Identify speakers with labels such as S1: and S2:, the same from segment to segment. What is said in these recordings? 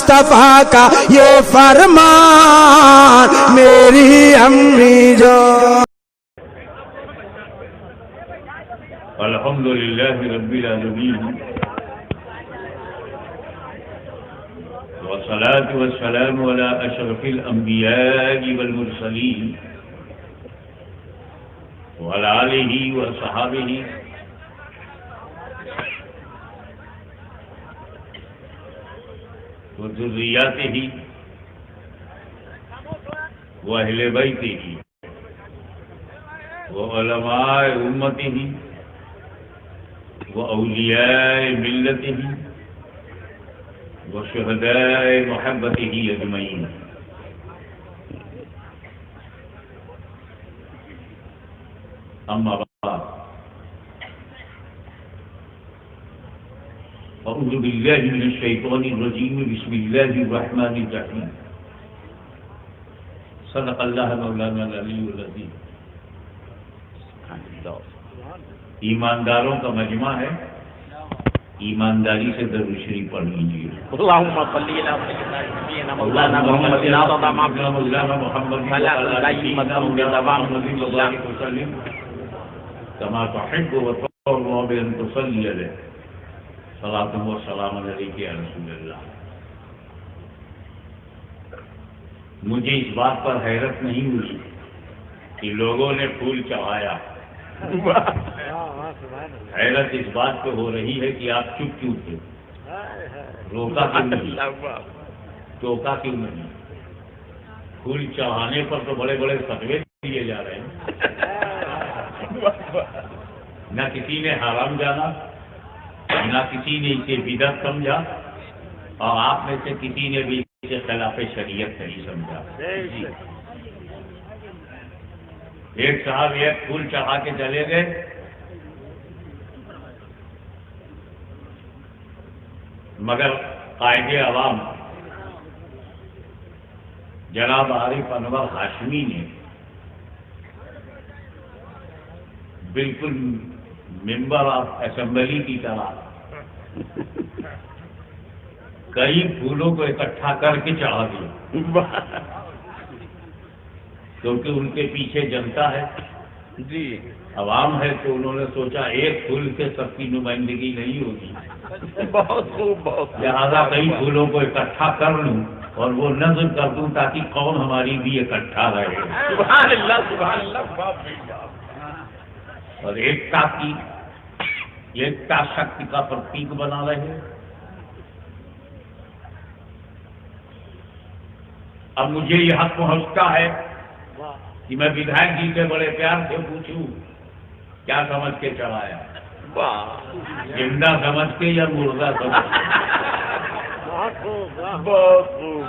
S1: مصطفیٰ کا یہ فرمان میری امی جو
S2: الحمد للہ رب العالمین والصلاة والسلام على أشرف الأنبياء والمرسلين وعلى آله وصحابه وذرياته وأهل بيته وعلماء أمته وأولياء ملته وشهداء محبته أجمعين. أما بعد أعوذ بالله من الشيطان الرجيم بسم الله الرحمن الرحيم صدق الله مولانا العلي العظيم. ایمانداروں کا مجمع ہے، ایمانداری سے درود شریف پڑھ لیجیے.
S3: اللهم صل على سيدنا مولانا محمد
S2: مولانا محمد كما تحب وترضى بأن تصلي عليه صلاة وسلام عليك يا رسول اللہ. مجھے اس بات پر حیرت نہیں ہوئی کہ لوگوں نے پھول چڑھایا، حیرت اس بات پہ ہو رہی ہے کہ آپ چپ کیوں تھے، روکا کیوں نہیں، ٹوکا کیوں نہیں. پھول چڑھانے پر تو بڑے بڑے فتوے دیے جا رہے ہیں، نہ کسی نے حرام جانا، نہ کسی نے اسے بدعت سمجھا، اور آپ میں سے کسی نے بھی اسے خلاف شریعت نہیں سمجھا. ایک صاحب ایک پھول چڑھا کے چلے گئے، مگر قائد عوام جناب عارف انور ہاشمی نے بالکل ممبر آف اسمبلی کی طرح کئی پھولوں کو اکٹھا کر کے چڑھا دیا، کیونکہ ان کے پیچھے جنتا ہے جی، عوام ہے، تو انہوں نے سوچا ایک پھول سے سب کی نمائندگی نہیں ہوگی،
S3: بہت خوب، بہت
S2: لہٰذا کئی پھولوں کو اکٹھا کر لوں اور وہ نظم کر دوں تاکہ قوم ہماری بھی اکٹھا رہے.
S3: سبحان اللہ، سبحان اللہ.
S2: اور ایکتا شکتی کا پرتیک بنا رہے. اب مجھے یہ حق پہنچتا ہے کہ میں ودھائک جی سے بڑے پیار سے پوچھوں کیا سمجھ کے چڑھایا، زندہ سمجھ کے یا مردہ سمجھ کے؟
S3: بہت خوب.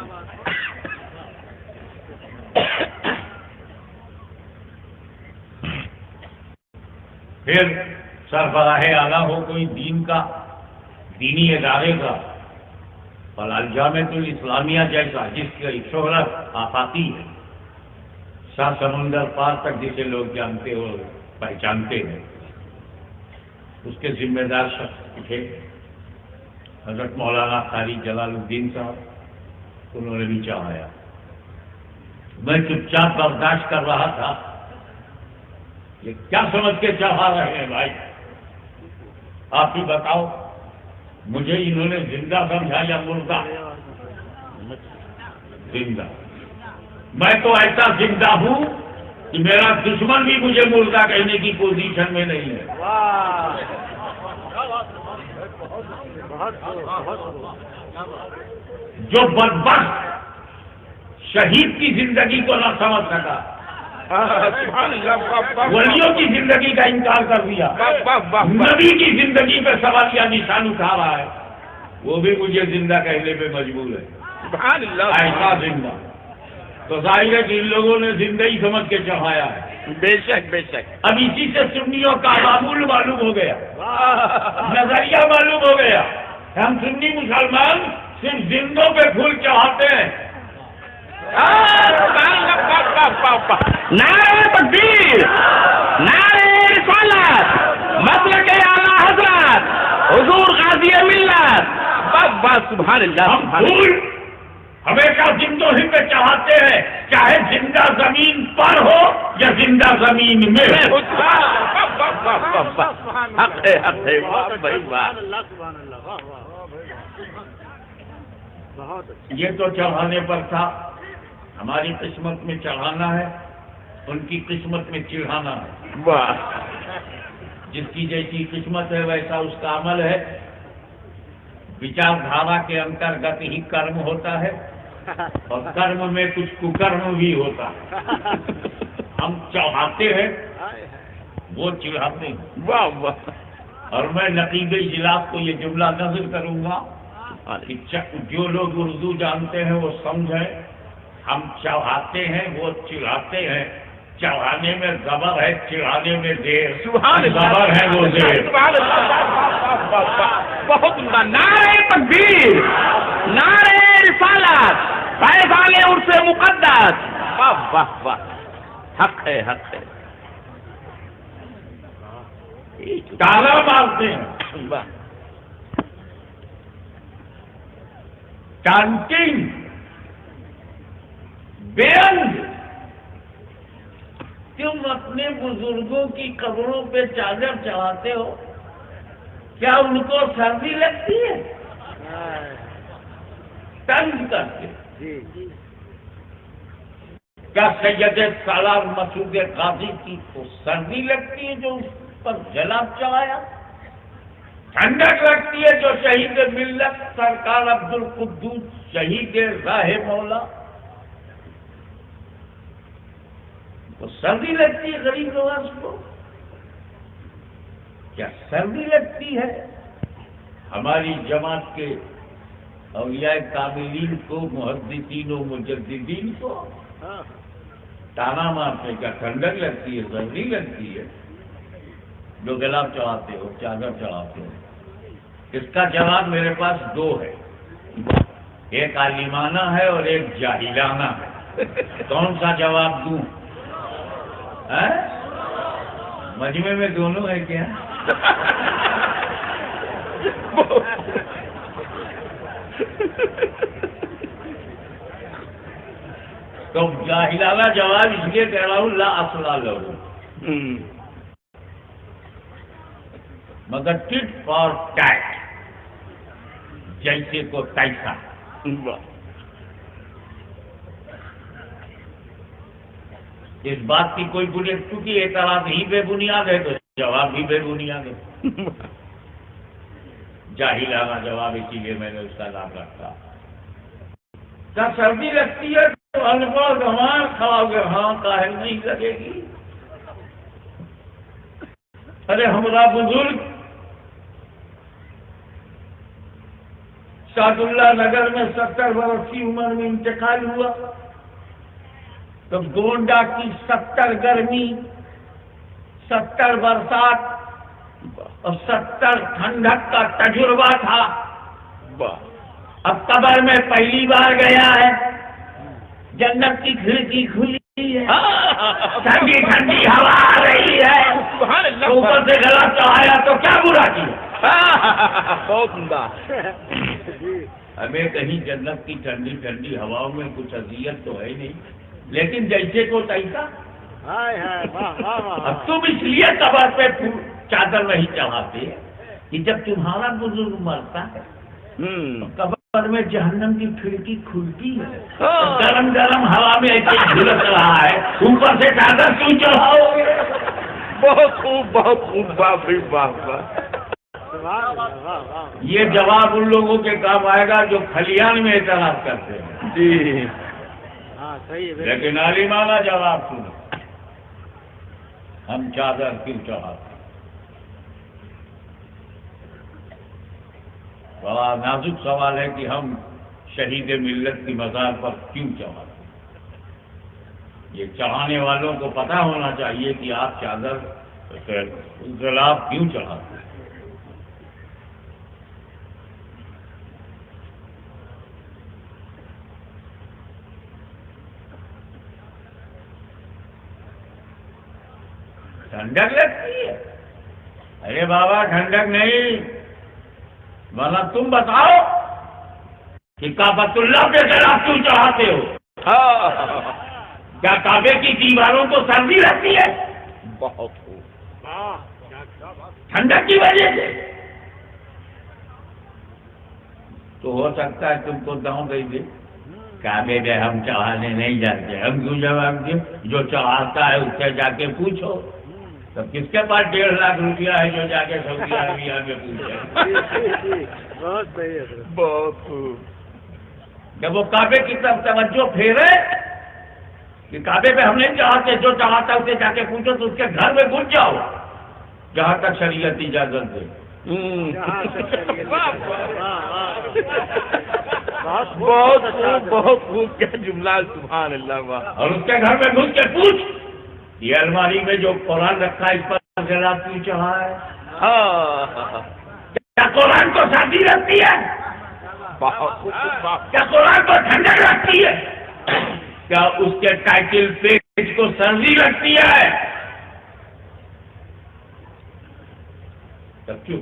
S2: پھر سربراہ اعلیٰ ہو کوئی دین کا، دینی ادارے کا، اور الجامعۃ الاسلامیہ جیسا جس کی شہرت آفاقی ہے، شاہ سمندر پار تک جسے لوگ جانتے اور پہچانتے ہیں، اس کے ذمہ دار شخص تھے حضرت مولانا قاری جلال الدین صاحب. انہوں نے بھی چڑھایا، میں چپ چاپ برداشت کر رہا تھا. یہ کیا سمجھ کے چڑھا رہے ہیں بھائی، آپ ہی بتاؤ مجھے، انہوں نے زندہ سمجھا یا مردہ؟ زندہ. میں تو ایسا زندہ ہوں کہ میرا دشمن بھی مجھے مردہ کہنے کی پوزیشن میں نہیں ہے. جو بدبخت شہید کی زندگی کو نہ سمجھ سکا، ولیوں کی زندگی کا انکار کر دیا، نبی کی زندگی پہ سوال یا نشان اٹھا رہا ہے، وہ بھی مجھے زندہ کہنے پہ مجبور ہے. ایسا زندہ تو ظاہر ہے کہ ان لوگوں نے زندگی سمجھ کے چڑھایا ہے.
S3: بے شک، بے شک.
S2: اب اسی سے سنیوں کا معمول معلوم ہو گیا، نظریہ معلوم ہو گیا. ہم سنی مسلمان صرف زندوں پہ پھول چڑھاتے ہیں.
S3: نعرہ تکبیر، نعرہ رسالت، مسلک اعلیٰ حضرت حضور غازی ملت. بس بس، سبحان اللہ.
S2: ہم پھول ہمیشہ زندوں پہ چڑھاتے ہیں، چاہے زندہ زمین پر ہو یا زندہ زمین میں ہو۔
S3: حق ہے، حق ہے، بھائی واہ۔
S2: یہ تو چڑھانے پر تھا، ہماری قسمت میں چڑھانا ہے، ان کی قسمت میں چڑھانا ہے۔
S3: واہ،
S2: جس کی جیسی قسمت ہے ویسا اس کا عمل ہے۔ وچار دھارا کے انترگت ہی کرم ہوتا ہے، اور کرم میں کچھ ککرم بھی ہوتا ہے۔ ہم چڑھاتے ہیں، وہ چڑھاتے ہیں۔
S3: واہ واہ،
S2: اور میں نقیب اجلاس کو یہ جملہ نظر کروں گا کہ جو لوگ اردو جانتے ہیں وہ سمجھیں، ہم چڑھاتے ہیں، وہ چڑھاتے ہیں۔ چڑھانے میں زبر ہے، چڑھانے میں دیر۔
S3: سبحان اللہ،
S2: زبر ہے وہ دیر۔
S3: سبحان اللہ، بہت عمدہ۔ نعرہ تکبیر، نعرہ رسالت، فیضان عرف مقدس۔ واہ واہ واہ، حق ہے، حق ہے۔
S2: تالا مارتے ہیں،
S3: واہ،
S2: چانٹنگ، بیانگ۔ تم اپنے بزرگوں کی قبروں پہ چادر چڑھاتے ہو، کیا ان کو سردی لگتی ہے؟ تنگ کرتے۔ کیا سید سالار مسعود قاضی کی کو سردی لگتی ہے جو اس پر جلاب چڑھایا؟ ٹھنڈک لگتی ہے جو شہید ملت سرکار عبد القدوس شہید راہ مولا تو سردی لگتی ہے غریب نواز کو؟ کیا سردی لگتی ہے ہماری جماعت کے اولیاء کاملین کو، محدثین و مجددین کو؟ تانا مارتے، کیا ٹھنڈک لگتی ہے، سردی لگتی ہے جو گلاب چڑھاتے ہو، چادر چڑھاتے ہو؟ اس کا جواب میرے پاس دو ہے، ایک عالمانہ ہے اور ایک جاہلانہ ہے۔ کون سا جواب دوں؟ مجمع میں دونوں ہے کیا؟ تو جاہلانہ جواب اس لیے کہہ رہا ہوں لا اصل لہو، مگر ٹٹ فار ٹیٹ، جیسے کو تیسا۔ اس بات کی کوئی بنیاد، کیونکہ اعتراض ہی بے بنیاد ہے تو جواب بھی بے بنیاد ہے۔ جاہلانہ جواب، اسی لیے میں نے اس کا نام رکھا۔ کیا سردی لگتی ہے تو انپڑھ گنوار کھڑا ہو گیا، ہاں کاہل نہیں لگے گی؟ ارے ہمارا بزرگ سعد اللہ نگر میں 70 برس کی عمر میں انتقال ہوا، تو گونڈا کی 70 گرمی، 70 برسات اور 70 ٹھنڈک کا تجربہ تھا۔ اب قبر میں پہلی بار گیا ہے، جنت کی کھڑکی کھلی ہے، ٹھنڈی ٹھنڈی ہوا آ رہی ہے، اوپر سے گلا چڑھایا تو کیا برا کیا؟
S3: بہت عمدہ۔
S2: ہمیں کہیں جنت کی ٹھنڈی ٹھنڈی ہواؤں میں کچھ اذیت تو ہے نہیں، لیکن جیسے کو تیسا۔ اب تم اس لیے قبر پہ چادر نہیں چڑھاتے کہ جب تمہارا بزرگ مرتا ہے قبر میں جہنم کی کھڑکی کھلتی ہے، گرم گرم ہوا میں ایسے جھلس رہا ہے، اوپر سے چادر کیوں چڑھاؤ گے؟
S3: بہت خوب، بہت خوب، واہ واہ واہ۔
S2: یہ جواب ان لوگوں کے کام آئے گا جو کھلیان میں اعتراض کرتے ہیں،
S3: جی
S2: لیکن عالمانہ جواب سنو، ہم چادر کیوں چڑھاتے؟ بڑا نازک سوال ہے کہ ہم شہید ملت کی مزار پر کیوں چڑھاتے؟ یہ چڑھانے والوں کو پتہ ہونا چاہیے کہ آپ چادر گلاب کیوں چڑھاتے ہیں۔ ٹھنڈک لگتی ہے؟ ارے بابا ٹھنڈک نہیں، ورنہ تم بتاؤ کہ کعبۃ اللہ کے خلاف کیوں چڑھاتے ہو؟ کیا کعبے کی دیواروں کو سردی رہتی ہے؟
S3: بہت خوب.
S2: ٹھنڈک کی وجہ سے. تو ہو سکتا ہے تم کو داؤں دے دے، کعبے میں ہم چڑھانے نہیں جاتے. ہم کیوں جواب دیں؟ جو چڑھاتا ہے اس سے جا کے پوچھو. تب کس کے پاس 1.5 لاکھ روپیہ ہے جو جا کے سعودی عربیہ میں پوچھے؟
S3: بہت خوب.
S2: جب وہ کعبے کی طرف توجہ پھیرے کہ کعبے پہ ہم نہیں چاہتے، جو چاہتا ہے اسے جا کے پوچھو، تو اس کے گھر میں گھس جاؤ جہاں تک شریعت اجازت دے.
S3: بہت خوب. کیا جملہ ہے، سبحان اللہ. واہ.
S2: اور اس کے گھر میں گھس کے پوچھ، یہ الماری میں جو قرآن رکھا ہے اس پر ذرا کیوں چڑھا ہے؟ کیا قرآن کو سردی رکھتی ہے؟ کیا قرآن کو ٹھنڈک رکھتی ہے؟ کیا اس کے ٹائٹل پیج کو سردی رکھتی ہے؟ تب کیوں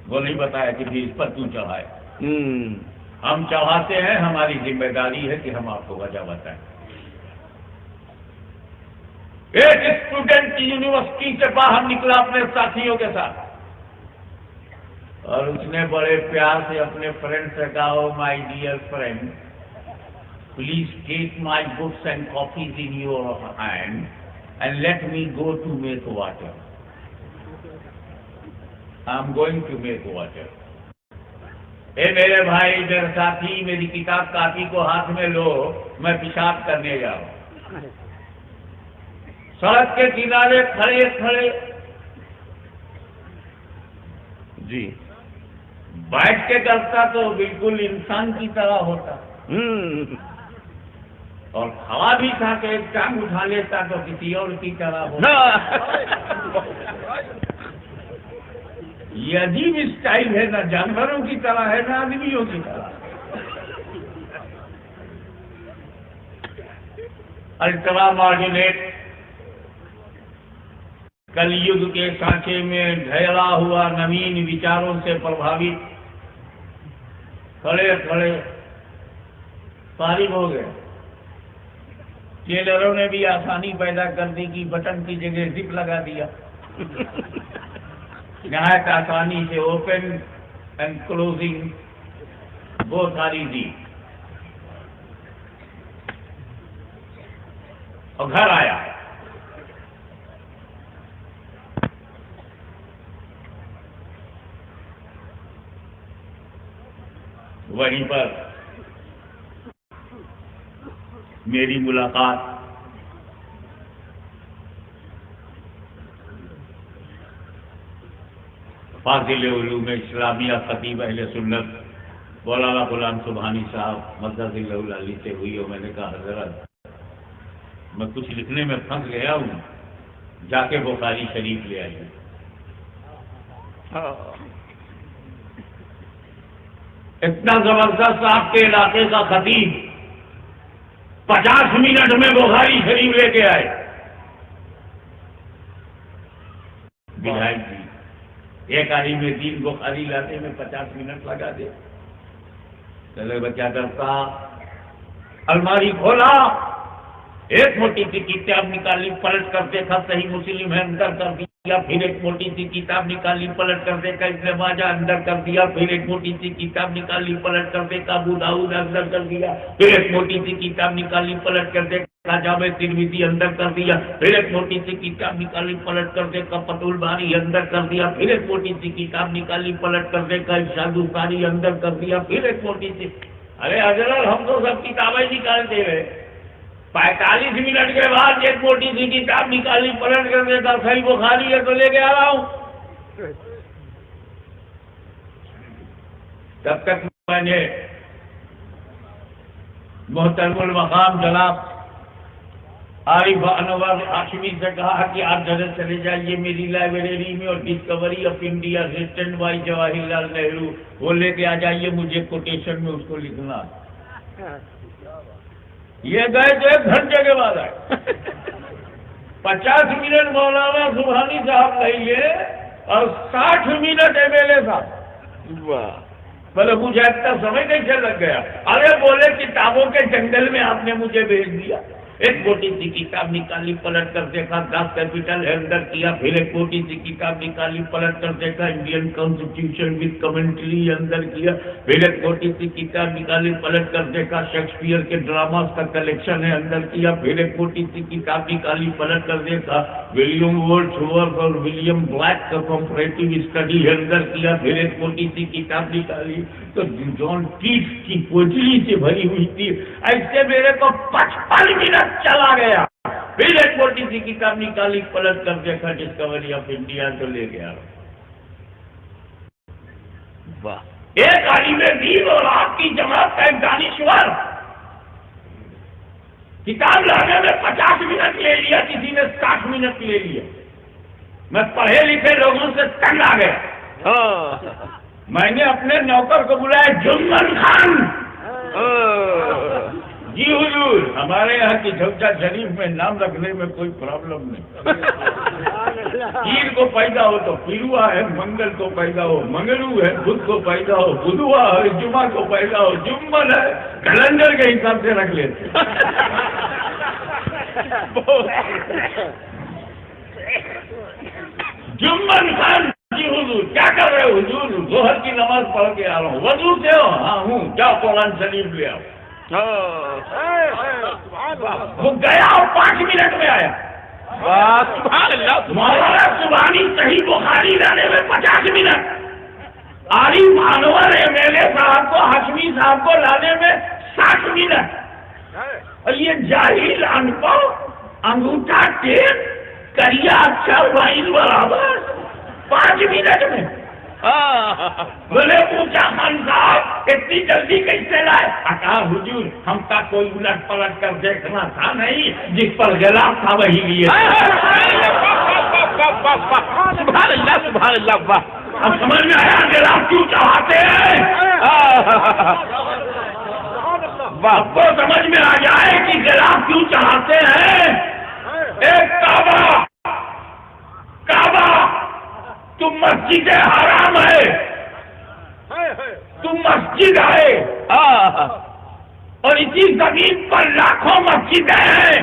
S2: وہ نہیں بتایا کہ بھی اس پر کیوں چڑھائے؟ ہم چڑھاتے ہیں، ہماری ذمہ داری ہے کہ ہم آپ کو وجہ بتائیں. ایک اسٹوڈنٹ کی یونیورسٹی سے باہر نکلا اپنے ساتھیوں کے ساتھ، اور اس نے بڑے پیار سے اپنے فرینڈ سے کہا، oh my dear friend, please take my books and copies in your hand and let me go to make water. I am going to make water. اے میرے بھائی، میرے ساتھی، میری کتاب کاپی کو ہاتھ میں لو، میں پیشاب کرنے جاؤں. سڑک کے کنارے کھڑے کھڑے
S3: جی
S2: بیٹھ کے کرتا تو بالکل انسان کی طرح ہوتا، اور کھڑا بھی تھا کہ ایک ٹانگ اٹھا لیتا تو کسی اور کی طرح ہوتا. یہ عجیب اسٹائل ہے، نہ جانوروں کی طرح ہے نہ آدمیوں کی طرح. الٹرا ماڈرنیٹ کل یگ کے سانچے میں ڈھیلا ہوا نوین وچاروں سے پربھاوت کھڑے کھڑے فارغ ہو گئے. ٹیلروں نے بھی آسانی پیدا کر دی کہ بٹن کی جگہ زپ لگا دیا. نہایت آسانی سے اوپن اینڈ کلوزنگ بہت ساری دی، اور گھر آیا. وہیں پر میری ملاقات فاضل علوم اسلامیہ خطیب اہل سنت مولانا غلام سبحانی صاحب مدد اللہ علی سے ہوئی. اور میں نے کہا، حضرت میں کچھ لکھنے میں پھنس گیا ہوں، جا کے بخاری شریف لے آئیے. اتنا زبردست آپ کے علاقے کا خطیب 50 منٹ میں بخاری شریف لے کے آئے. بھائی جی، ایک عالم دین بخاری لاتے میں 50 منٹ لگا دے. چلے بچہ کرتا، الماری کھولا، ایک موٹی سی کتاب نکالی، پلٹ کر دیکھا صحیح مسلم ہے، اندر کر دیا. پھر ایک موٹی سی کتاب نکالی، پلٹ کر دیکھا ابن ماجہ، اندر کر دیا. پھر ایک موٹی سی کتاب نکالی، پلٹ کر دیکھا ابو داؤد، اندر کر دیا. پھر ایک موٹی سی کتاب نکالی، پلٹ کر دیکھا جامع ترمذی، اندر کر دیا. پھر ایک موٹی سی کتاب نکالی، پلٹ کر دیکھا فتح الباری، اندر کر دیا. پھر ایک موٹی سی کتاب نکالی، پلٹ کر دیکھا ارشاد القاری، اندر کر دیا. پھر ایک موٹی سی، ارے حضرت ہم تو سب کتابیں نکالتے رہے. 45 منٹ کے بعد ایک موٹی سی کتاب نکالی، پلٹ کر دیتا صحیح بخاری ہے تو لے کے آ رہا ہوں. تب تک میں نے محترم المقام جناب عارف انور ہاشمی سے کہا کہ آپ جلد چلے جائیے میری لائبریری میں، اور Discovery of India written by Jawahar Lal Nehru وہ لے کے آ جائیے، مجھے کوٹیشن میں اس کو لکھنا. یہ گئے تو 1 گھنٹے کے بعد آئے. 50 منٹ مولانا سبحانی صاحب کہیے اور 60 منٹ MLA صاحب. بولے مجھے اتنا سمے کیسے لگ گیا؟ ارے بولے کتابوں کے جنگل میں آپ نے مجھے بھیج دیا. ایک موٹی سی کتاب نکالی, پلٹ کر دیکھا 10 کیپٹل ہے اندر کیا. پھر ایک موٹی سی کتاب نکالی, پلٹ کر دیکھا انڈین کانسٹیٹیوشن وتھ کمنٹری اندر کیا. پھر ایک موٹی سی کتاب نکالی, پلٹ کر دیکھا شیکسپیئر کے ڈراماز کا کلیکشن ہے اندر کیا. پھر ایک موٹی سی کتاب نکالی, پلٹ کر دیکھا ولیم ورڈسورتھ اور ولیم بلیک کا کمپریٹو اسٹڈی ہے اندر کیا. پھر ایک موٹی سی کتاب نکالی تو جان کیٹس کی پوٹلی سے بھری ہوئی تھی. ایسے میرے کو 55 منٹ چلا گیا. پھر ایک موٹی سی کتاب نکالی, پلٹ کر دیکھا ڈسکوری آف انڈیا تو لے گیا.
S3: واہ.
S2: ایک عالم دین اور آپ کی جماعت کا ایک دانشور کتاب لانے میں 50 منٹ لے لیا, کسی نے 60 منٹ لے لیا. میں پڑھے لکھے لوگوں سے تنگ آ گیا. میں نے اپنے نوکر کو بلایا, جمن خان. جی حضور, ہمارے یہاں کی جھوٹا شریف میں نام رکھنے میں کوئی پرابلم نہیں. پیر کو پیدا ہو تو پیروا ہے, منگل کو پیدا ہو منگلو ہے, بدھ کو پیدا ہو بدھوا ہے, جمعہ کو پیدا ہو جمن ہے. کیلنڈر کے حساب سے رکھ لیتے. جمن خان. جی حضور, کیا کر رہے ہو حضور؟ ظہر کی نماز پڑھ کے آ رہا ہوں. وضو سے ہو؟ ہاں ہوں. کیا قرآن شریف لے آؤ. وہ گیا اور 5 منٹ میں آیا. مولانا سبحانی صحیح بخاری لانے میں 50 منٹ. عارف انور MLA صاحب کو, ہاشمی صاحب کو لانے میں 60 منٹ. اور یہ جاہل ان پڑھ, انگوٹھا ٹیپ, کریا اچھا وائن برابر 5 منٹ میں. بولے پوچھا خان صاحب اتنی جلدی کیسے لائے؟ کہا حضور ہم کا کوئی الٹ پلٹ کر دیکھنا تھا نہیں, جس پر غلاف تھا وہی لیے.
S3: سبحان اللہ سبحان اللہ. واہ.
S2: اب سمجھ میں آیا غلاف کیوں چڑھاتے ہیں؟
S3: واہ.
S2: تو سمجھ میں آ جائے کہ غلاف کیوں چڑھاتے ہیں. ایک کعبہ تم مسجد حرام ہے, تم مسجد ہے, اور اسی زمین پر لاکھوں مسجدیں ہیں.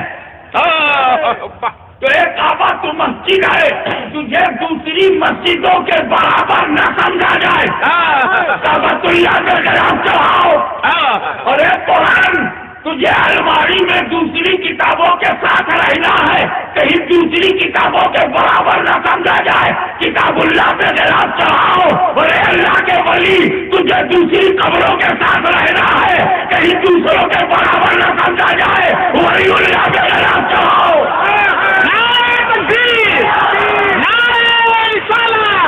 S2: تو ایک کعبہ تو مسجد ہے, تجھے دوسری مسجدوں کے برابر نہ سمجھا جائے. کعبۃ اللہ میں غلاف چڑھاؤ. اور ایک قرآن تجھے الماری میں دوسری کتابوں کے ساتھ رہنا ہے, کہیں دوسری کتابوں کے برابر نہ سمجھا جائے. کتاب اللہ پہ غلاف چڑھاؤ. اور اے اللہ کے ولی, تجھے دوسری قبروں کے ساتھ رہنا ہے, کہیں دوسروں کے برابر نہ سمجھا جائے. ولی اللہ پہ غلاف چڑھاؤ.
S3: نعرہ تکبیر, نعرہ رسالت,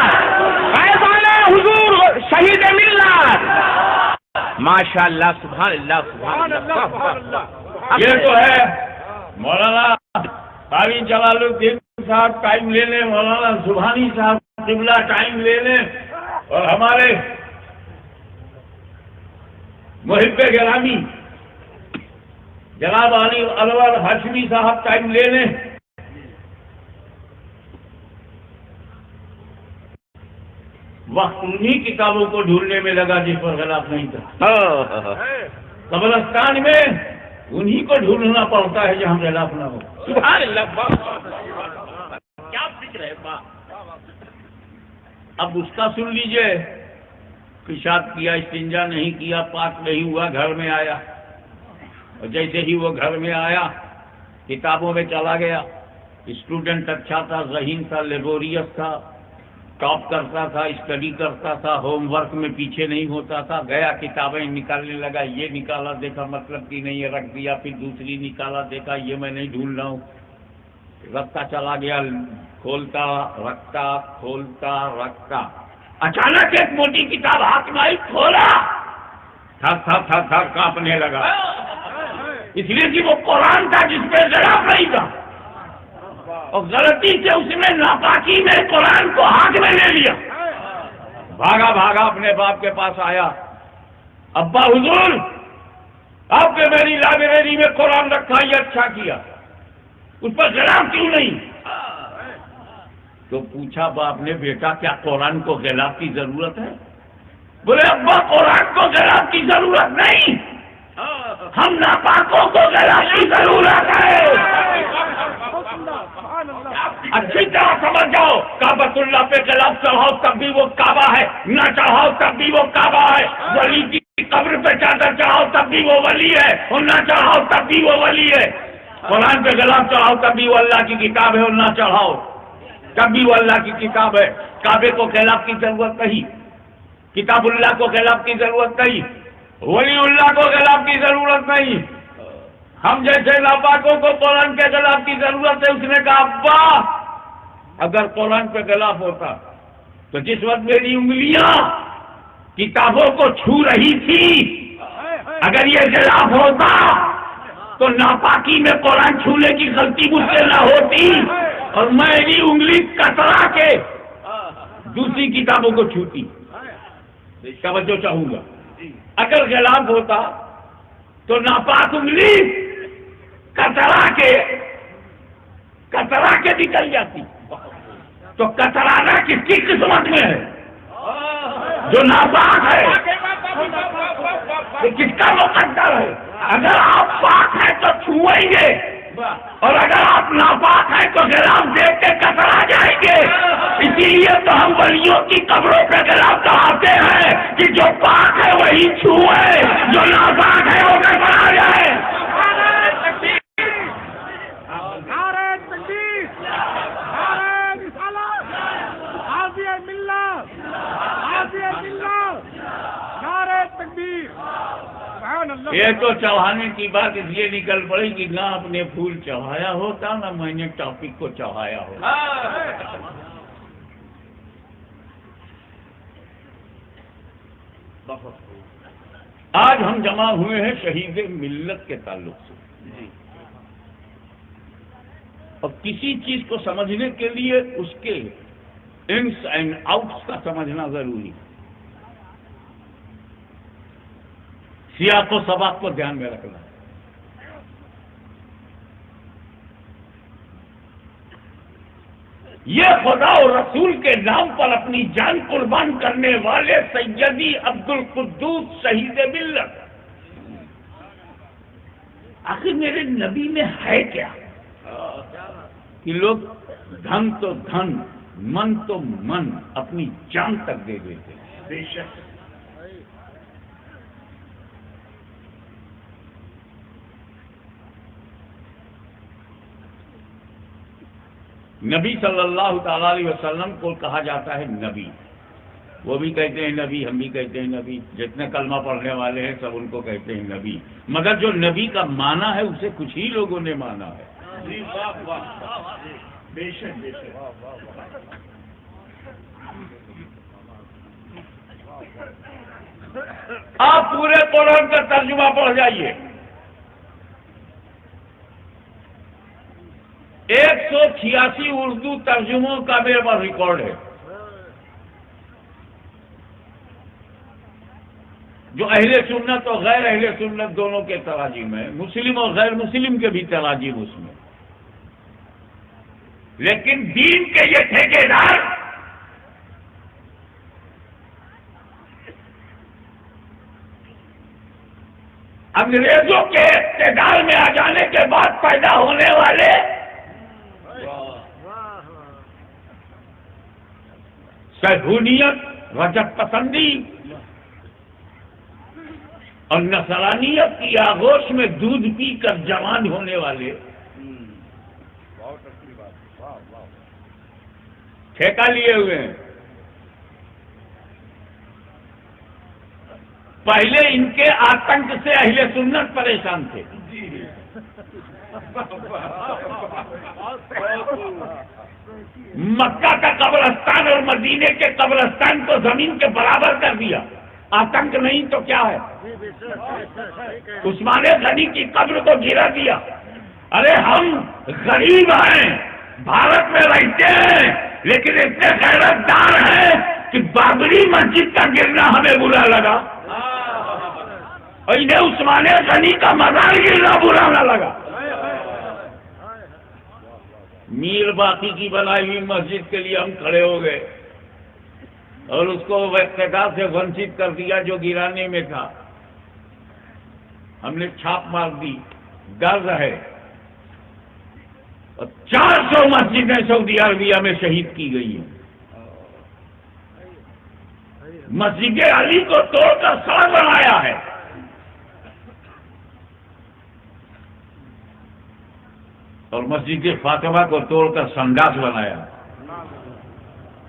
S3: فیضان حضور شہید ملت. ماشاء اللہ سبحان اللہ سبحان اللہ.
S2: یہ تو ہے مولانا قاری جلال الدین صاحب ٹائم لے لیں, مولانا سبحانی صاحب قبلہ ٹائم لے لیں, اور ہمارے محب گرامی جناب علی انور ہاشمی صاحب ٹائم لے لیں. وقت انہی کتابوں کو ڈھونڈنے میں لگا جس پر غلاف نہیں تھا. قبرستان میں انہی کو ڈھونڈنا پڑتا ہے جہاں غلاف نہ ہو.
S3: سبحان اللہ. کیا فکر ہے.
S2: اب اس کا سن لیجئے. پیشاب کیا, استنجا نہیں کیا, پاک نہیں ہوا, گھر میں آیا, اور جیسے ہی وہ گھر میں آیا کتابوں میں چلا گیا. اسٹوڈنٹ اچھا تھا, ذہین تھا, لیبوریس تھا, ٹاپ کرتا تھا, اسٹڈی کرتا تھا, ہوم ورک میں پیچھے نہیں ہوتا تھا. گیا کتابیں نکالنے لگا, یہ نکالا دیکھا مطلب کی نہیں ہے, رکھ دیا. پھر دوسری نکالا دیکھا, یہ میں نہیں ڈھونڈ رہا ہوں, رکھتا چلا گیا, کھولتا رکھتا کھولتا رکھتا. اچانک ایک موٹی کتاب ہاتھ میں آئی, کھولا, تھر تھر تھر تھر کانپنے لگا. اس لیے کہ وہ قرآن تھا جس پہ غلاف نہیں تھا, اور غلطی سے اس نے ناپاکی میں قرآن کو ہاتھ میں لے لیا. بھاگا بھاگا اپنے باپ کے پاس آیا, ابا حضور آپ نے میری لائبریری میں قرآن رکھا, یہ اچھا کیا, اس پر غلاف کیوں نہیں؟ تو پوچھا باپ نے, بیٹا کیا قرآن کو غلاف کی ضرورت ہے؟ بولے ابا قرآن کو غلاف کی ضرورت نہیں، ہم ناپاکوں کو غلاف کی ضرورت ہے۔ اچھی طرح سمجھ جاؤ، کعبۃ اللہ پہ غلاف چڑھاؤ تب بھی وہ کعبہ ہے، نہ چڑھاؤ تب بھی وہ کعبہ ہے۔ ولی کی قبر پہ چادر چڑھاؤ تب بھی وہ ولی ہے، اور نہ چڑھاؤ تب بھی وہ ولی ہے۔ قرآن پہ غلاف چڑھاؤ تب بھی وہ اللہ کی کتاب ہے، اور نہ چڑھاؤ تب بھی وہ اللہ کی کتاب ہے۔ کعبے کو غلاف کی ضرورت نہیں، کتاب اللہ کو غلاف کی ضرورت نہیں، ولی اللہ کو غلاف کی ضرورت نہیں۔ ہم جیسے ناپاکوں کو قرآن کے غلاف کی ضرورت ہے۔ اس نے کہا ابا اگر قرآن پہ غلاف ہوتا تو جس وقت میری انگلیاں کتابوں کو چھو رہی تھی، اگر یہ غلاف ہوتا تو ناپاکی میں قرآن چھونے کی غلطی مجھ سے نہ ہوتی، اور میری انگلی کترا کے دوسری کتابوں کو چھوتی۔ توجہ چاہوں گا، اگر غلاف ہوتا تو ناپاک انگلی کترا کے نکل جاتی۔ تو کترانا کس کی قسمت میں ہے؟ جو ناپاک ہے، یہ کس کا مقدر ہے؟ اگر آپ پاک ہیں تو چھوئیں گے، اور اگر آپ ناپاک ہیں تو غلاف دیکھ کے کترا جائیں گے۔ اسی لیے تو ہم ولیوں کی قبروں پہ غلاف چڑھاتے ہیں کہ جو پاک ہے وہی چھوئے، جو ناپاک ہے وہ کترا جائے۔ یہ تو چڑھانے کی بات اس لیے نکل پڑی کہ نہ اپنے پھول چڑھایا ہوتا، نہ میں نے ٹاپک کو چڑھایا ہوتا۔ آج ہم جمع ہوئے ہیں شہید ملت کے تعلق سے، اور کسی چیز کو سمجھنے کے لیے اس کے انس اینڈ آؤٹس کا سمجھنا ضروری ہے، سیاق و سباق کو دھیان میں رکھنا ہے۔ یہ خدا اور رسول کے نام پر اپنی جان قربان کرنے والے سیدی عبد القدوس شہید ملت، آخر میرے نبی میں ہے کیا کہ لوگ دھن تو دھن، من تو من، اپنی جان تک دے دیتے ہیں۔ بے شک نبی صلی اللہ تعالی علیہ وسلم کو کہا جاتا ہے نبی، وہ بھی کہتے ہیں نبی، ہم بھی کہتے ہیں نبی، جتنے کلمہ پڑھنے والے ہیں سب ان کو کہتے ہیں نبی، مگر جو نبی کا معنی ہے اسے کچھ ہی لوگوں نے مانا ہے۔ بے شک بے شک۔ آپ پورے قرآن کا ترجمہ پڑھ جائیے، 186 اردو ترجموں کا میرے پاس ریکارڈ ہے، جو اہل سنت اور غیر اہل سنت دونوں کے تراجم ہیں، مسلم اور غیر مسلم کے بھی تراجم اس میں، لیکن دین کے یہ ٹھیکیدار انگریزوں کے اقتدار میں آ جانے کے بعد پیدا ہونے والے صہیونیت، رجب پسندی اور نصرانیت کی آغوش میں دودھ پی کر جوان ہونے والے ٹھیکہ لیے ہوئے ہیں۔ پہلے ان کے آتنک سے اہل سنت پریشان تھے، مکہ کا قبرستان اور مدینے کے قبرستان کو زمین کے برابر کر دیا، آتنک نہیں تو کیا ہے؟ عثمان غنی کی قبر کو گرا دیا۔ ارے ہم غریب ہیں، بھارت میں رہتے ہیں، لیکن اتنے غیرت دار ہیں کہ بابری مسجد کا گرنا ہمیں برا لگا، اور انہیں عثمان غنی کا مزار گرنا برا نہ لگا۔ میر باقی کی بنائی ہوئی مسجد کے لیے ہم کھڑے ہو گئے، اور اس کو اقتدار سے ونچت کر دیا جو گرانے میں تھا. ہم نے چھاپ مار دی، درد ہے. اور 400 مسجدیں سعودی عربیہ میں شہید کی گئی ہیں. مسجد علی کو توڑ کر سڑک بنایا ہے. اور مسجد فاطمہ کو توڑ کر سنڈاس بنایا،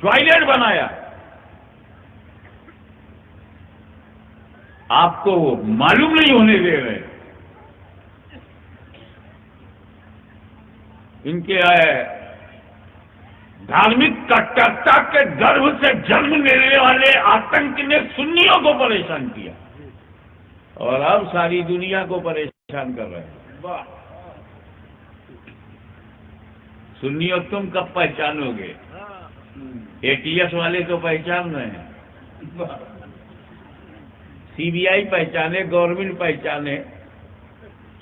S2: ٹوائلٹ بنایا. آپ کو معلوم نہیں ہونے دے رہے. ان کے دھارمک کٹرتا کے گرب سے جنم لینے والے آتنک نے سنیوں کو پریشان کیا اور اب ساری دنیا کو پریشان کر رہے ہیں. سنیوں تم کب پہچانو گے؟ ATS والے تو پہچان رہے ہیں، CBI پہچانے، گورنمنٹ پہچانے،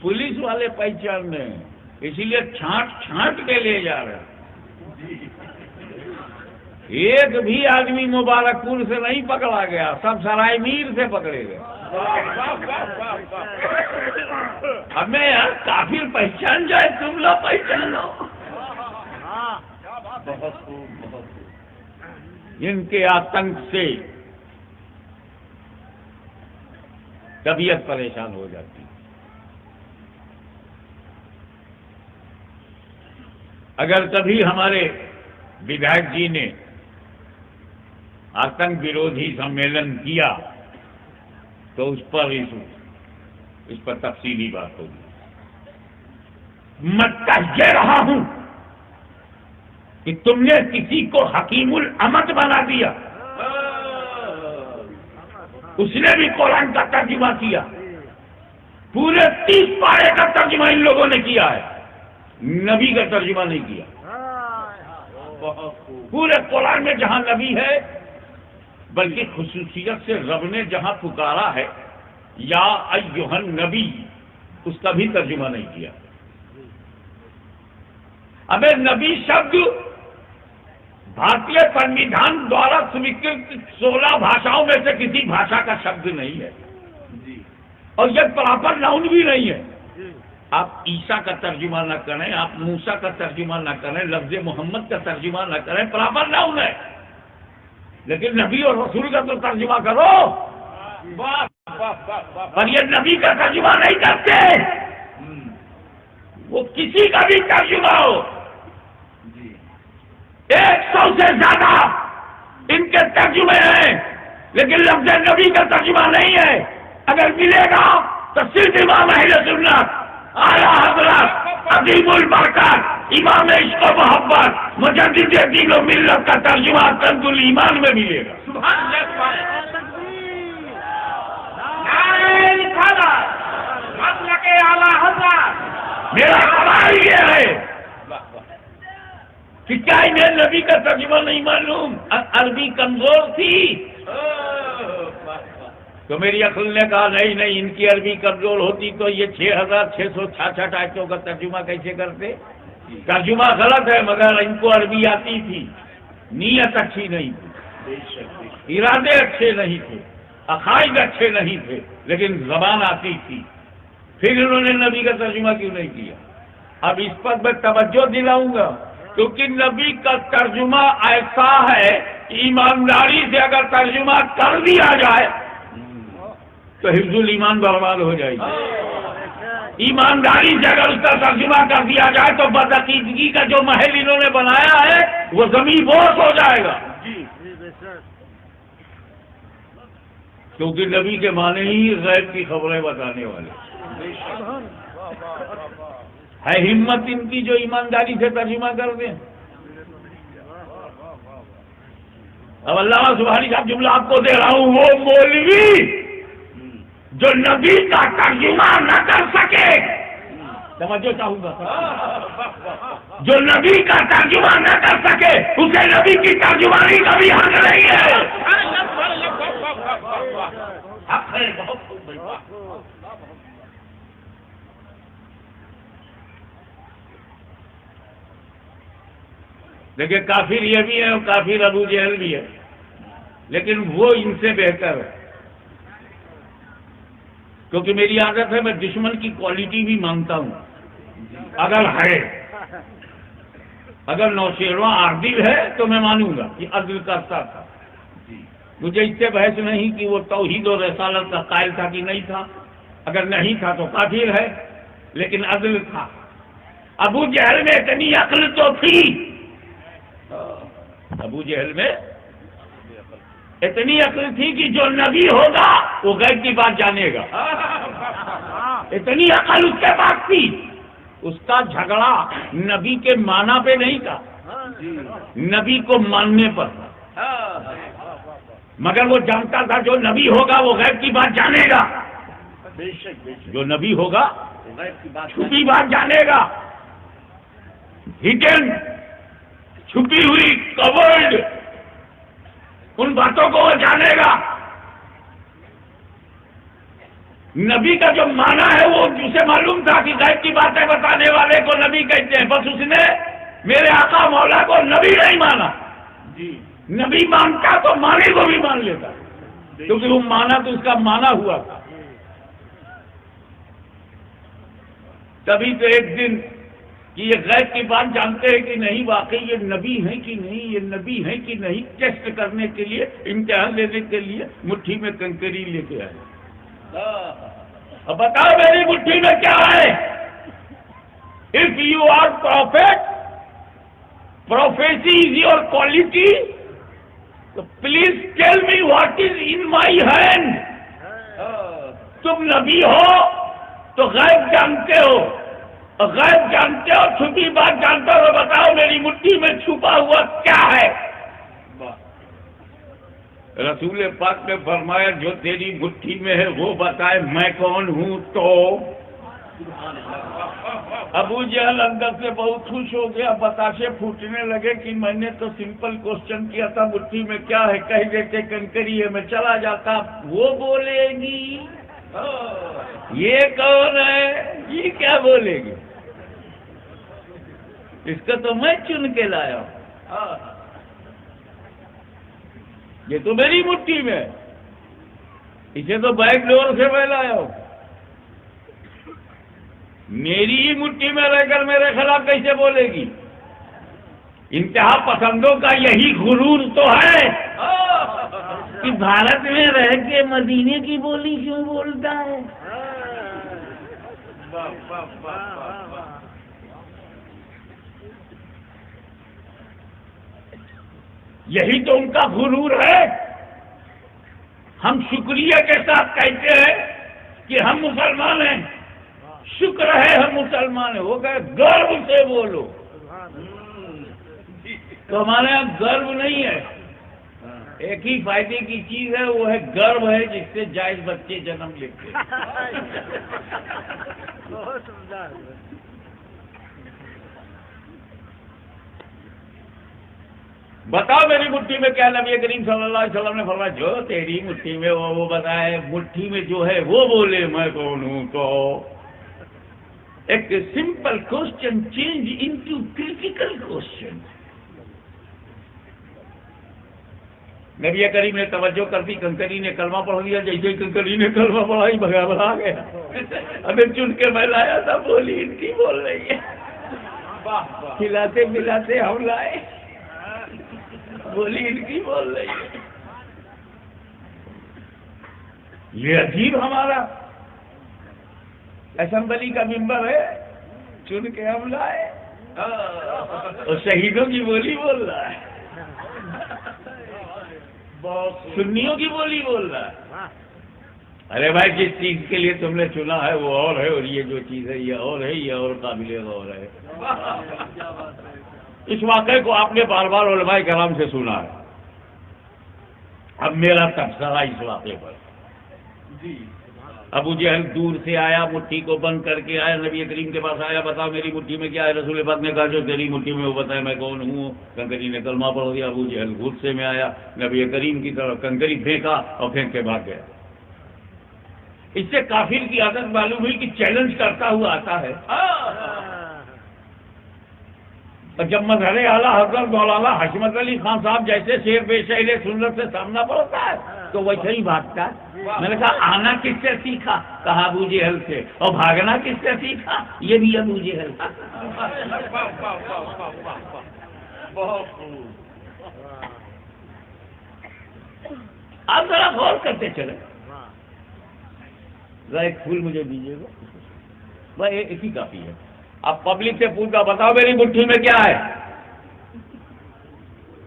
S2: پولیس والے پہچان رہے ہیں. اسی لیے چھانٹ چھانٹ کے لے جا رہے ہیں. ایک بھی آدمی مبارک پور سے نہیں پکڑا گیا، سب سرائے میر سے پکڑے گئے. ہمیں یار کافر پہچان جائے، تم لوگ پہچانو. ان کے آتنک سے طبیعت پریشان ہو جاتی. اگر کبھی ہمارے ودھائک جی نے آتنک ورودھی سمیلن کیا تو اس پر تفصیلی بات ہوگی. میں کہہ رہا ہوں کہ تم نے کسی کو حکیم الامت بنا دیا. اس نے بھی قرآن کا ترجمہ کیا، پورے 30 پارے کا ترجمہ ان لوگوں نے کیا ہے، نبی کا ترجمہ نہیں کیا. پورے قرآن میں جہاں نبی ہے، بلکہ خصوصیت سے رب نے جہاں پکارا ہے یا ایھا النبی، اس کا بھی ترجمہ نہیں کیا. ابے نبی شبد بھارتیہ سنویدھان دوارا سویکرت 16 بھاشاؤں میں سے کسی بھاشا کا شبد نہیں ہے، اور یہ پراپر ناؤن بھی نہیں ہے. آپ عیسیٰ کا ترجمہ نہ کریں، آپ موسیٰ کا ترجمہ نہ کریں، لفظ محمد کا ترجمہ نہ کریں، پراپر ناؤن ہے. لیکن نبی اور رسول کا تو ترجمہ کرو. اور یہ نبی کا ترجمہ نہیں کرتے، وہ کسی کا بھی ترجمہ ہو. 100 سے زیادہ ان کے ترجمے ہیں، لیکن لفظ نبی کا ترجمہ نہیں ہے. اگر ملے گا تو صرف امام اہل سنت اعلیٰ حضرت عظیم البرکات امام عشق و محبت مجدد دین و ملت کا ترجمہ کنز الایمان میں ملے گا. میرا سوال یہ ہے کہ کیا انہیں نبی کا ترجمہ نہیں معلوم؟ عربی کمزور تھی تو میری عقل نے کہا نہیں، ان کی عربی کمزور ہوتی تو یہ 6666 آیتوں کا ترجمہ کیسے کرتے؟ ترجمہ غلط ہے، مگر ان کو عربی آتی تھی، نیت اچھی نہیں تھی، ارادے اچھے نہیں تھے، عقائد اچھے نہیں تھے، لیکن زبان آتی تھی. پھر انہوں نے نبی کا ترجمہ کیوں نہیں کیا؟ اب اس پر میں توجہ دلاؤں گا، کیونکہ نبی کا ترجمہ ایسا ہے کہ ایمانداری سے اگر ترجمہ کر دیا جائے تو حفظ الایمان برباد ہو جائے گی. ایمانداری سے اگر اس کا ترجمہ کر دیا جائے تو بدعقیدگی کا جو محل انہوں نے بنایا ہے وہ زمین بوس ہو جائے گا. کیونکہ نبی کے معنی ہی غیب کی خبریں بتانے والے ہے. ہمت ان کی جو ایمانداری سے ترجمہ کر دیں. اب علامہ سبحانی صاحب جملہ آپ کو دے رہا ہوں، وہ مولوی جو نبی کا ترجمہ نہ کر سکے، توجہ چاہوں گا، جو نبی کا ترجمہ نہ کر سکے اسے نبی کی ترجمانی کا بھی حق نہیں ہے. حق ہے بہت. دیکھیں کافر یہ بھی ہے اور کافر ابو جہل بھی ہے. لیکن وہ ان سے بہتر ہے، کیونکہ میری عادت ہے میں دشمن کی کوالٹی بھی مانگتا ہوں اگر ہے، اگر نوشیرواں عادل ہے تو میں مانوں گا کہ عدل کرتا تھا. مجھے اس سے بحث نہیں کہ وہ توحید و رسالت کا قائل تھا کہ نہیں تھا، اگر نہیں تھا تو کافر ہے، لیکن عدل تھا. ابو جہل میں اتنی عقل تو تھی، ابو جہل میں اتنی عقل تھی کہ جو نبی ہوگا وہ غیب کی بات جانے گا. اتنی عقل اس کے پاس تھی. اس کا جھگڑا نبی کے معنی پہ نہیں تھا، نبی کو ماننے پر تھا. مگر وہ جانتا تھا جو نبی ہوگا وہ غیب کی بات جانے گا، جو نبی ہوگا چھپی بات جانے گا، ہڈن چھپی ہوئی کورڈ ان باتوں کو وہ جانے گا. نبی کا جو معنی ہے وہ اسے معلوم تھا کہ غیب کی باتیں بتانے والے کو نبی کہتے ہیں، بس اس نے میرے آقا مولا کو نبی نہیں مانا. نبی مانتا تو معنی کو بھی مان لیتا، کیونکہ وہ مانا تو اس کا مانا ہوا تھا. تبھی تو ایک دن کہ یہ غیب کی بات جانتے ہیں کہ نہیں، واقعی یہ نبی ہیں کہ نہیں، یہ نبی ہیں کہ نہیں، ٹیسٹ کرنے کے لیے، امتحان لینے کے لیے مٹھی میں کنکری لے کے آئے. اب بتاؤ میری مٹھی میں کیا ہے؟ If you are prophet, prophecy is your quality, تو please tell me what is in my hand. تم نبی ہو تو غیب جانتے ہو، غیب جانتے ہو، چھپی بات جانتے ہو، بتاؤ میری مٹھی میں چھپا ہوا کیا ہے؟ رسول پاک نے فرمایا جو تیری مٹھی میں ہے وہ بتائے میں کون ہوں. تو ابو جہل اندر سے بہت خوش ہو گیا، بتاشے پھوٹنے لگے کہ میں نے تو سمپل کوشچن کیا تھا مٹھی میں کیا ہے، کہہ دیتے کنکری ہے، میں چلا جاتا. وہ بولے گی یہ کون ہے، یہ کیا بولے گی، اس کو تو میں چن کے لایا ہوں، یہ تو میری مٹھی میں، اسے تو بیک ڈور سے میں لایا ہوں. میری ہی مٹھی میں رہ کر میرے خلاف کیسے بولے گی؟ انتہا پسندوں کا یہی غرور تو ہے کہ بھارت میں رہ کے مدینے کی بولی کیوں بولتا ہے. یہی تو ان کا غرور ہے. ہم شکریہ کے ساتھ کہتے ہیں کہ ہم مسلمان ہیں، شکر ہے ہم مسلمان ہیں. وہ کہ گرو سے بولو، تو ہمارے یہاں گرو نہیں ہے. ایک ہی فائدے کی چیز ہے، وہ ہے گرو ہے جس سے جائز بچے جنم لیتے ہیں. بتاؤ میری مٹھی میں کیا؟ نبی کریم صلی اللہ علیہ وسلم نے فرمایا جو تیری مٹھی میں وہ بتائے، مٹھی میں جو ہے وہ بولے میں کون ہوں. تو ایک simple question change into critical question. نبی کریم نے توجہ کر دی، کنکری نے کلمہ پڑھ لیا. جیسے ہی کنکری نے کلمہ پڑھا ہی بھگا گیا. ابھی چن کے میں لایا تھا، بولی ان کی بول رہی ہے. کھلاتے ملاتے ہم لائے، بولی ان کی بول رہی ہے. یہ عجیب ہمارا اسمبلی کا ممبر ہے، چن کے ہم لائے اور شہیدوں کی بولی بول رہا ہے، سنیوں کی بولی بول رہا ہے. ارے بھائی جس چیز کے لیے تم نے چنا ہے وہ اور ہے، اور یہ جو چیز ہے یہ اور ہے، یہ اور قابل غور ہے. اس واقعے کو آپ نے بار بار علماء کرام سے سنا ہے. اب میرا تبصرہ اس واقعے پر. ابو جہل دور سے آیا، مٹھی کو بند کر کے آیا، نبی کریم کے پاس آیا، بتاؤ میری مٹھی میں کیا ہے؟ رسول پاک نے کہا جو تیری مٹھی میں وہ بتائے میں کون ہوں. کنکری نے کلمہ پڑھ دیا. ابو جہل غصے میں آیا، نبی کریم کی طرف کنکری پھینکا اور پھینک کے بھاگ گیا. اس سے کافر کی عادت معلوم ہوئی کہ چیلنج کرتا ہوا آتا ہے. اور جب مظہر اعلیٰ حضرت مولانا حشمت علی خان صاحب جیسے شیر بے شعر سنت سے سامنا پڑتا ہے تو ویسے ہی بھاگتا ہے. میں نے کہا آنا کس سے سیکھا؟ کہا ابو جہل سے. اور بھاگنا کس سے سیکھا؟ یہ بھی ابو جہل سے. آپ ذرا غور کرتے چلے. ذرا ایک پھول مجھے دیجیے گا، بھائی ایک ہی کافی ہے. اب پبلک سے پوچھا بتاؤ میری مٹھی میں کیا ہے؟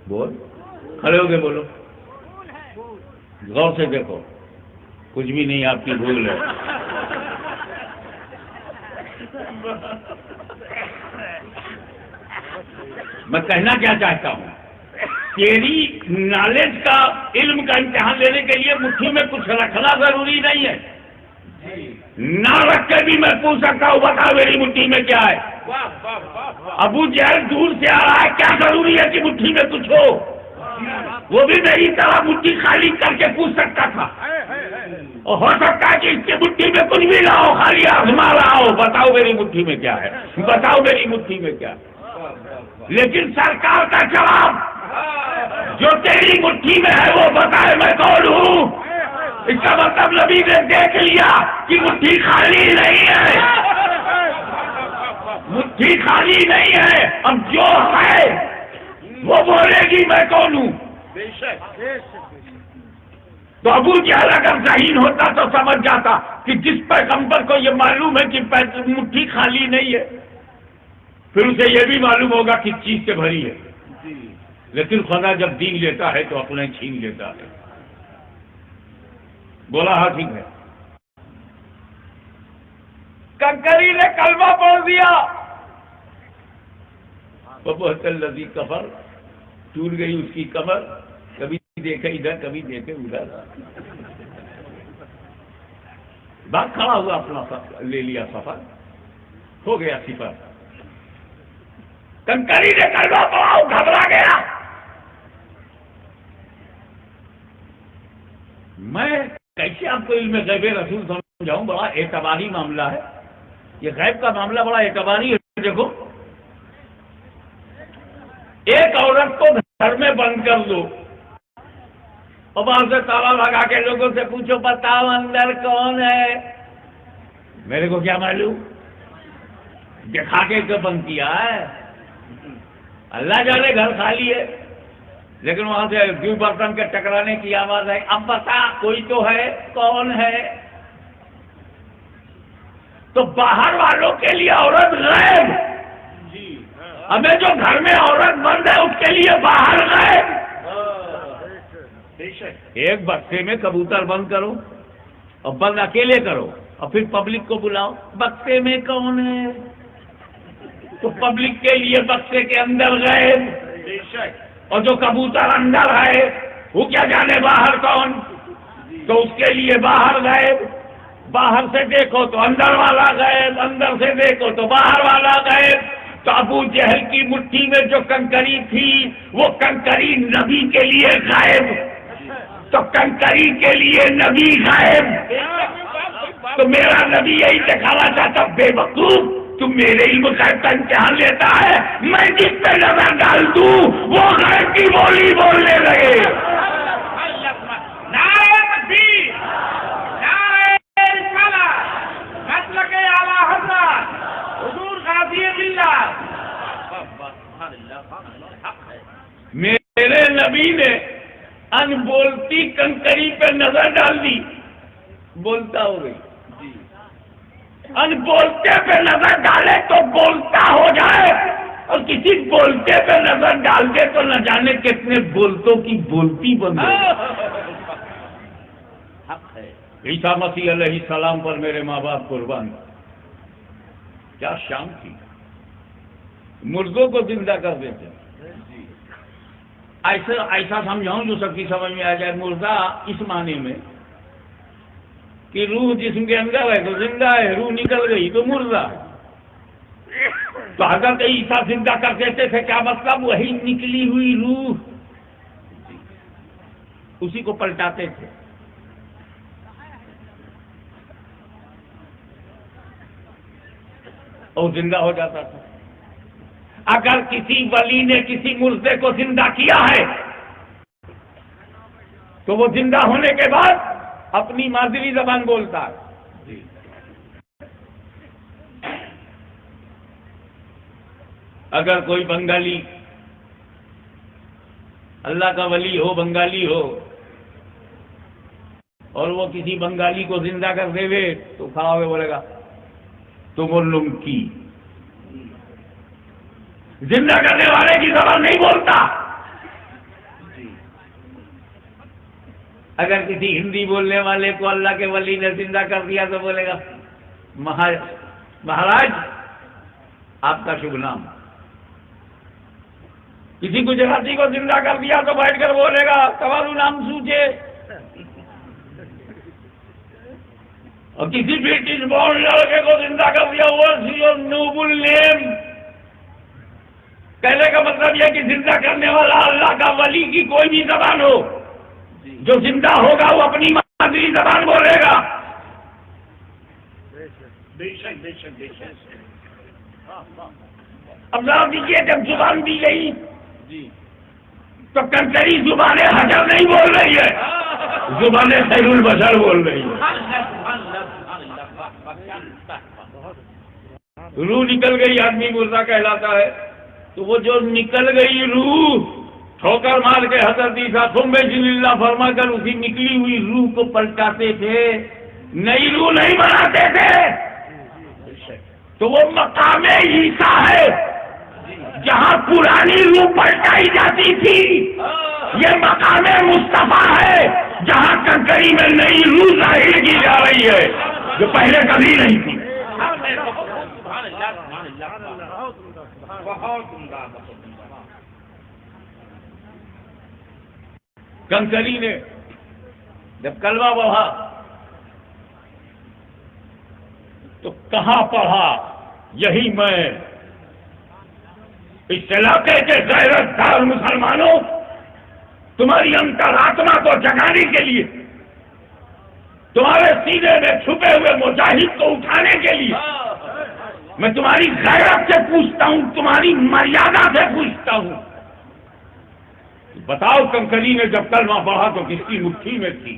S2: بول، کھڑے ہو کے بولو، غور سے دیکھو، کچھ بھی نہیں، آپ کی بھول ہے. میں کہنا کیا چاہتا ہوں، تیری نالج کا، علم کا امتحان لینے کے لیے مٹھی میں کچھ رکھنا ضروری نہیں ہے. نہ رکھ کے بھی میں پوچھ سکتا ہوں بتا میری مٹھی میں کیا ہے. ابو جہل دور سے آ رہا ہے، کیا ضروری ہے کہ مٹھی میں کچھ ہو؟ وہ بھی میری طرح مٹھی خالی کر کے پوچھ سکتا تھا، اور ہو سکتا ہے کہ اس کی مٹھی میں کچھ بھی نہ ہو، خالی آزما رہا ہو. بتاؤ میری مٹھی میں کیا ہے، بتاؤ میری مٹھی میں کیا ہے. لیکن سرکار کا جواب، جو تیری مٹھی میں ہے وہ بتائے میں کون ہوں. اس کا مطلب نبی نے دیکھ لیا کہ مٹھی خالی نہیں ہے، مٹھی خالی نہیں ہے. اب جو ہے وہ بولے گی میں کون ہوں. تو ابو جہل اگر ذہین ہوتا تو سمجھ جاتا کہ جس پیغمبر کو یہ معلوم ہے کہ مٹھی خالی نہیں ہے، پھر اسے یہ بھی معلوم ہوگا کس چیز سے بھری ہے. لیکن خدا جب دین لیتا ہے تو اپنے چھین لیتا ہے. بولا ہاں ٹھیک ہے. کنکری نے کلمہ پڑھ دیا، بہت الذی کفر، ٹوٹ گئی اس کی کمر. کبھی دیکھے ادھر کبھی دیکھے ادھر، بات کھڑا ہوا، اپنا لے لیا سفر، ہو گیا صفر. کنکری نے کلمہ پڑھا، گھبرا گیا. میں کیسے آپ کو علم غیب رسول سمجھاؤں؟ بڑا اعتباری معاملہ ہے یہ، غیب کا معاملہ بڑا اعتباری ہے. دیکھو، ایک عورت کو گھر میں بند کر دو اور باہر سے تالا لگا کے لوگوں سے پوچھو بتاؤ اندر کون ہے. میرے کو کیا معلوم، دکھا کے تو بند کیا ہے. اللہ جانے گھر خالی ہے، لیکن وہاں سے دو برتن کے ٹکرانے کی آواز ہے. اب بتا کوئی تو ہے، کون ہے؟ تو باہر والوں کے لیے عورت غیب، ہمیں جو گھر میں عورت بند ہے اس کے لیے باہر غیب. ایک بکسے میں کبوتر بند کرو اور بند اکیلے کرو اور پھر پبلک کو بلاؤ بکسے میں کون ہے، تو پبلک کے لیے بکسے کے اندر غیب، اور جو کبوتر اندر ہے وہ کیا جانے باہر کون، تو اس کے لیے باہر غیب. باہر سے دیکھو تو اندر والا غیب، اندر سے دیکھو تو باہر والا غیب. تو ابو جہل کی مٹھی میں جو کنکری تھی وہ کنکری نبی کے لیے غائب، تو کنکری کے لیے نبی غائب. تو میرا نبی یہی دکھانا چاہتا، بے وقوف تم میرے علم غیب کا امتحان لیتا ہے، میں جس پہ نظر ڈال دوں وہ غیب کی بولی بولنے لگے.
S3: نعرہ تکبیر، نعرہ رسالت، مسلک اعلی حضرت حضور غازی باللہ.
S2: میرے نبی نے ان بولتی کنکری پہ نظر ڈال دی، بولتا ہو گئی. ان بولتے پہ نظر ڈالے تو بولتا ہو جائے، اور کسی بولتے پہ نظر ڈال دے تو نہ جانے کتنے بولتوں کی بولتی بن گئی. عیسیٰ مسیح علیہ السلام پر میرے ماں باپ قربان، کیا شان تھی، مردوں کو زندہ کر دیتے. ایسا سمجھاؤں جو سب کی سمجھ میں آ جائے. مردہ اس معنی میں کہ روح جسم کے اندر ہے تو زندہ ہے، روح نکل گئی تو مردہ. تو حضرت عیسیٰ زندہ کر دیتے تھے، کیا مطلب؟ وہی نکلی ہوئی روح اسی کو پلٹاتے تھے. اور زندہ ہو جاتا تھا. اگر کسی ولی نے کسی مردے کو زندہ کیا ہے تو وہ زندہ ہونے کے بعد اپنی مادری زبان بولتا ہے. اگر کوئی بنگالی اللہ کا ولی ہو، بنگالی ہو، اور وہ کسی بنگالی کو زندہ کر دے وے تو کھڑا ہوئے بولے گا تم لم کی. زندہ کرنے والے کی زبان نہیں بولتا. اگر کسی ہندی بولنے والے کو اللہ کے ولی نے زندہ کر دیا تو بولے گا مہاراج آپ کا شبھ نام. کسی گجراتی کو زندہ کر دیا تو بیٹھ کر بولے گا تمہارا نام سوچے. اور کسی برٹش بورن لڑکے کو زندہ کر دیا ہوا نوبل نیم. کہنے کا مطلب یہ کہ زندہ کرنے والا اللہ کا ولی کی کوئی بھی زبان ہو، جو زندہ ہوگا وہ اپنی مادری زبان بولے گا. اب ذرا دیکھیے جب زبان دی گئی تو کنکری زبانیں حجر نہیں بول رہی ہے، زبانیں خیر البشر بول رہی ہے. روح نکل گئی آدمی مردہ کہلاتا ہے. تو وہ جو نکل گئی روح ٹھوکر مار کے حضرت عیسیٰ ثم بسم اللہ فرما کر اسی نکلی ہوئی روح کو پلٹاتے تھے، نئی روح نہیں بناتے تھے. تو وہ مقام عیسیٰ ہے جہاں پرانی روح پلٹائی جاتی تھی. یہ مقام مصطفیٰ ہے جہاں کنکری میں نئی روح ظاہر کی جا رہی ہے جو پہلے کبھی نہیں تھی. کنکری نے جب کلمہ پڑھا تو کہاں پڑھا؟ یہی میں اس علاقے کے غیرت دار مسلمانوں تمہاری انترآتما کو جگانے کے لیے، تمہارے سینے میں چھپے ہوئے مجاہد کو اٹھانے کے لیے میں تمہاری غیرت سے پوچھتا ہوں، تمہاری مریادہ سے پوچھتا ہوں. بتاؤ کنکری نے جب کلمہ پڑھا تو کس کی مٹھی میں تھی؟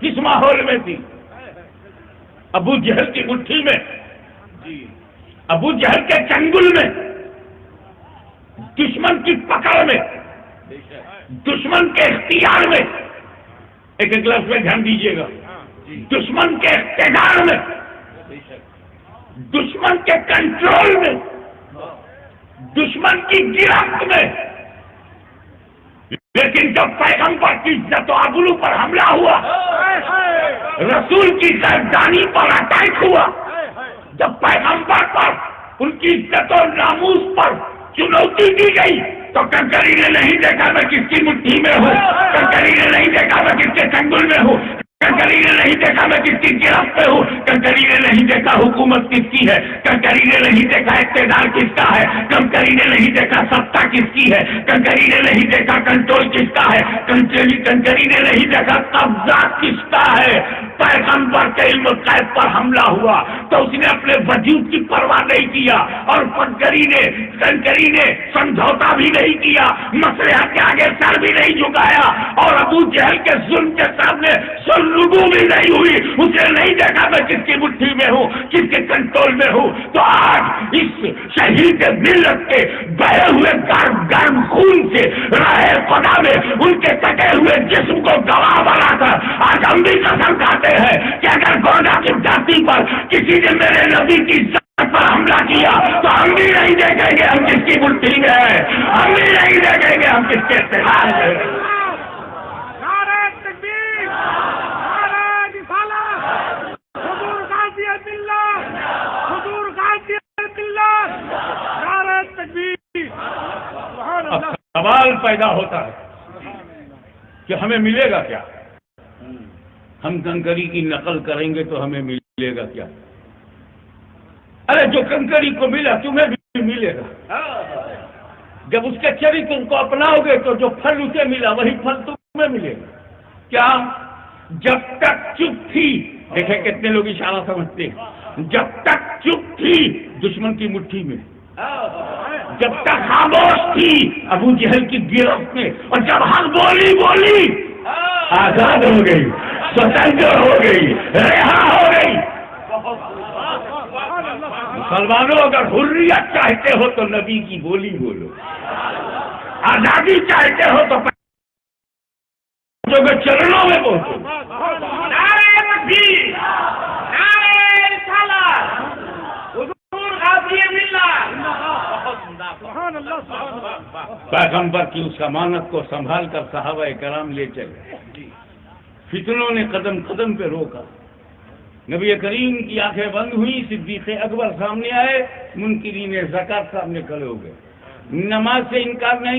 S2: کس ماحول میں تھی؟ ابو جہل کی مٹھی میں، ابو جہل کے چنگل میں، دشمن کی پکڑ میں، دشمن کے اختیار میں. ایک لفظ میں دھیان دیجیے گا، دشمن کے اقتدار میں، دشمن کے کنٹرول میں، دشمن کی گرفت میں. لیکن جب پیغمبر کی عزت و آبرو پر حملہ ہوا، رسول کی قدردانی پر اٹیک ہوا، جب پیغمبر پر ان کی عزت و ناموس پر چنوتی دی گئی تو کنکری نے نہیں دیکھا میں کس کی مٹھی میں ہوں، کنکری نے نہیں دیکھا میں کس کے چنگل میں ہوں، کنکری نے نہیں دیکھا میں کس کی گرفت میں ہوں، کنکری نے نہیں دیکھا حکومت کس کی ہے، کنکری نے نہیں دیکھا اقتدار کس کا ہے، کنکری نے نہیں دیکھا ستا کس کی ہے، کنکری نے نہیں دیکھا کنٹرول کس کا ہے، کنکری نے نہیں دیکھا قبضہ کس کا ہے. پیغمبر کے علم غیب پر حملہ ہوا تو اس نے اپنے وجود کی پرواہ نہیں کیا اور کنکری نے سمجھوتا بھی نہیں کیا، مسلح کے آگے سر بھی نہیں جھکایا اور ابو جہل کے ظلم کے سامنے رجوع بھی نہیں ہوئی. اسے نہیں دیکھا میں کس کی مٹھی میں ہوں، کس کے کنٹرول میں ہوں. تو آج اس شہید ملت کے بہے ہوئے گرم خون سے راہ خدا میں ان کے کٹے ہوئے جسم کو گواہ بنا کر آج ہم بھی قسم کھاتے ہیں کہ اگر گودا کی جاتی پر کسی نے میرے نبی کی ذات پر حملہ کیا تو ہم بھی نہیں دیکھیں گے ہم کس کی مٹھی میں ہیں، ہم بھی نہیں دیکھیں گے ہم کس کے اتحاد میں ہیں. اب سوال پیدا ہوتا ہے کہ ہمیں ملے گا کیا؟ ہم کنکری کی نقل کریں گے تو ہمیں ملے گا کیا؟ ارے جو کنکری کو ملا تمہیں بھی ملے گا. جب اس کے چریتر کو اپناؤ گے تو جو پھل اسے ملا وہی پھل تمہیں ملے گا. کیا جب تک چپ تھی، دیکھیں کتنے لوگ اشارہ سمجھتے ہیں، جب تک چپ تھی دشمن کی مٹھی میں، جب تک خاموش تھی ابو جہل کی گرفت میں، اور جب حق بولی آزاد ہو گئی، سوتنتر ہو گئی، رہا ہو گئی۔ مسلمانوں اگر حریت چاہتے ہو تو نبی کی بولی بولو، آزادی چاہتے ہو تو جو کہ چرنوں میں پہنچو۔
S3: نعرہ تکبیر، نعرہ رسالت، حضور غازی ملت۔
S2: پیغمبر کی اس امانت کو سنبھال کر صحابہ کرام لے چلے، فتنوں نے قدم قدم پہ روکا، نبی کریم کی آنکھیں بند ہوئی، صدیق اکبر سامنے آئے، منکرین زکات سامنے کھڑے ہو گئے، نماز سے انکار نہیں